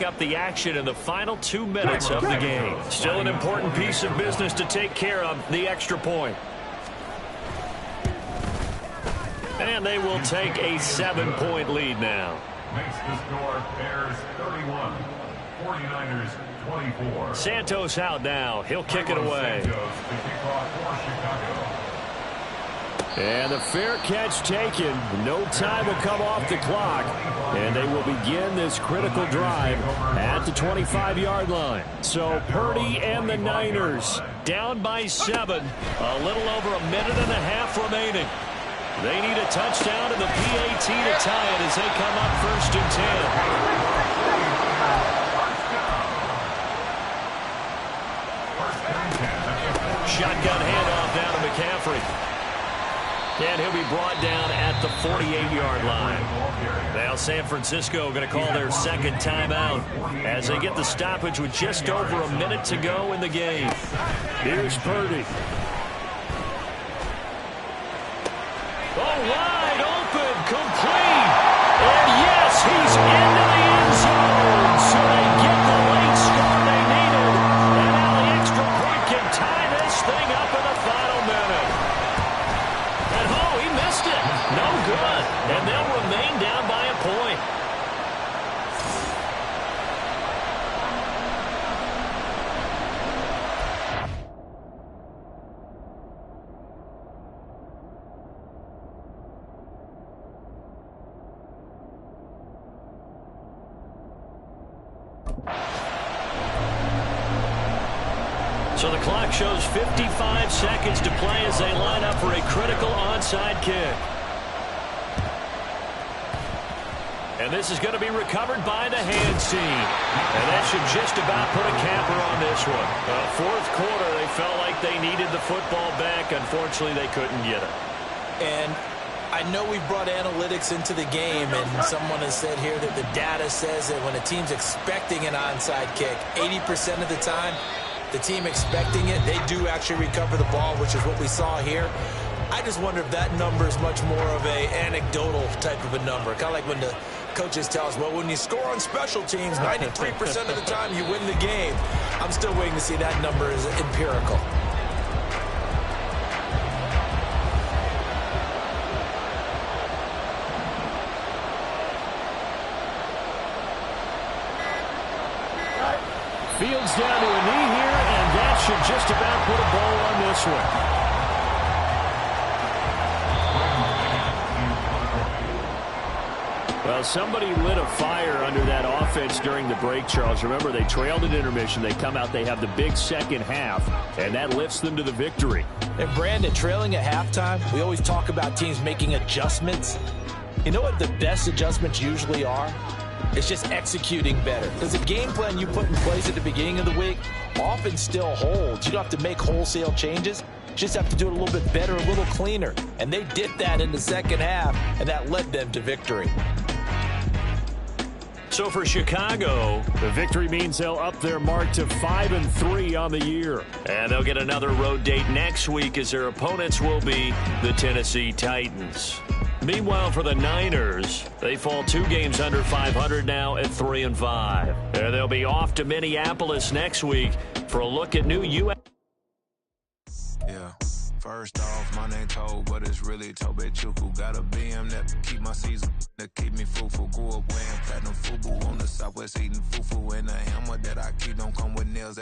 Up the action in the final 2 minutes of the game. Still an important piece of business to take care of, the extra point. And they will take a 7-point lead now. Makes the score Bears 31, 49ers 24. Santos out now. He'll kick it away. And the fair catch taken. No time will come off the clock. And they will begin this critical drive at the 25-yard line. So Purdy and the Niners down by 7. A little over a minute and a half remaining. They need a touchdown and the PAT to tie it as they come up 1st and 10. Shotgun handoff down to McCaffrey. And he'll be brought down at the 48-yard line. Now San Francisco going to call their second timeout as they get the stoppage with just over a minute to go in the game. Here's Purdy. Oh, wide open, complete. And yes, he's into the end zone. So they get the late score they needed. And now the extra point can tie this thing up in the final minute. And oh, he missed it. No good. And they'll remain down by a point. So the clock shows 55 seconds to play as they line up for a critical onside kick. And this is going to be recovered by the hands team. And that should just about put a capper on this one. Fourth quarter, they felt like they needed the football back. Unfortunately, they couldn't get it. And I know we've brought analytics into the game, and someone has said here that the data says that when a team's expecting an onside kick, 80% of the time, the team expecting it, they do actually recover the ball, which is what we saw here. I just wonder if that number is much more of a anecdotal type of a number. Kind of like when the coaches tell us, well, when you score on special teams, 93% of the time you win the game. I'm still waiting to see that number is empirical. Fields down to a knee here, and that should just about put a bow on this one. Well, somebody lit a fire under that offense during the break, Charles. Remember, they trailed at intermission. They come out, they have the big second half, and that lifts them to the victory. And Brandon, trailing at halftime, we always talk about teams making adjustments. You know what the best adjustments usually are? It's just executing better. Because the game plan you put in place at the beginning of the week often still holds. You don't have to make wholesale changes. You just have to do it a little bit better, a little cleaner. And they did that in the second half, and that led them to victory. So for Chicago, the victory means they'll up their mark to 5-3 on the year. And they'll get another road date next week as their opponents will be the Tennessee Titans. Meanwhile, for the Niners, they fall 2 games under 500 now at 3-5. And they'll be off to Minneapolis next week for a look at new U.S. Yeah. First off, my name Toad, but it's really Tobe Chuku. Got a BM that keep my season, that keep me fruitful. Grew up wearing platinum FUBU on the Southwest eating fufu. And the hammer that I keep don't come with nails.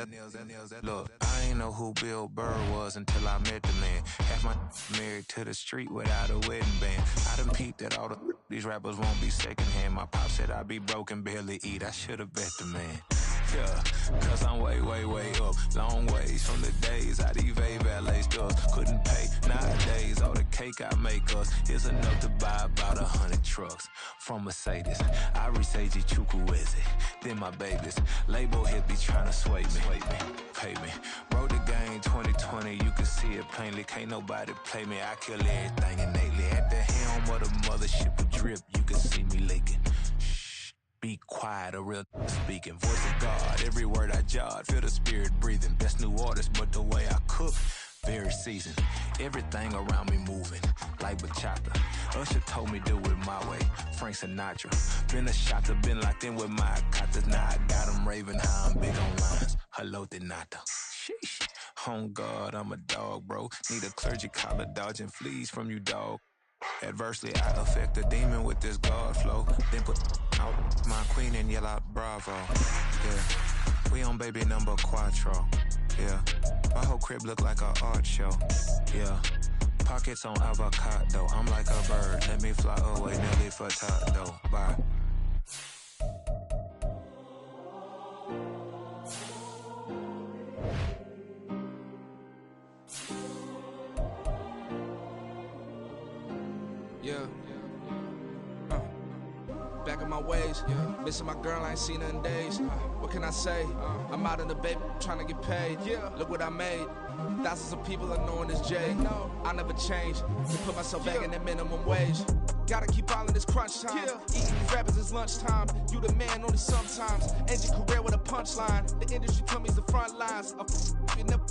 Look, I ain't know who Bill Burr was until I met the man. Half my married to the street without a wedding band. I done peeped that all these rappers won't be secondhand. My pop said I'd be broke and barely eat. I should've bet the man. Yeah, cause I'm way, way, way up. Long ways from the days I eBay valet stuff. Couldn't pay nowadays. All the cake I make us is enough to buy about 100 trucks. From Mercedes, I resage Chukwueze. Then my babies, label hit be trying to sway me. Pay me. Wrote the game 2020, you can see it plainly. Can't nobody play me. I kill everything innately. At the helm of the mothership of drip, you can see me leaking. Be quiet, a real speaking. Voice of God, every word I jot. Feel the spirit breathing. Best new artist, but the way I cook very seasoned. Everything around me moving, like bachata. Usher told me do it my way, Frank Sinatra. Been a shotter, been locked in with my katas. Now I got them raving how I'm big on lines. Hello, de nata. Sheesh. On God, I'm a dog, bro. Need a clergy collar, dodging fleas from you, dog. Adversely, I affect the demon with this God flow. Then put out my queen and yell out bravo. Yeah, we on baby number quattro. Yeah, my whole crib look like a art show. Yeah, pockets on avocado. I'm like a bird. Let me fly away, Nelly Furtado. Bye. Yeah. Back in my ways, missing my girl, I ain't seen her in days. What can I say? I'm out in the baby, trying to get paid. Look what I made. Thousands of people are knowing this Jay. I never change. To put myself back in that minimum wage. Gotta keep all in this crunch time. Eating these rappers is lunchtime. You the man only sometimes. End your career with a punchline. The industry tell me the front lines. You never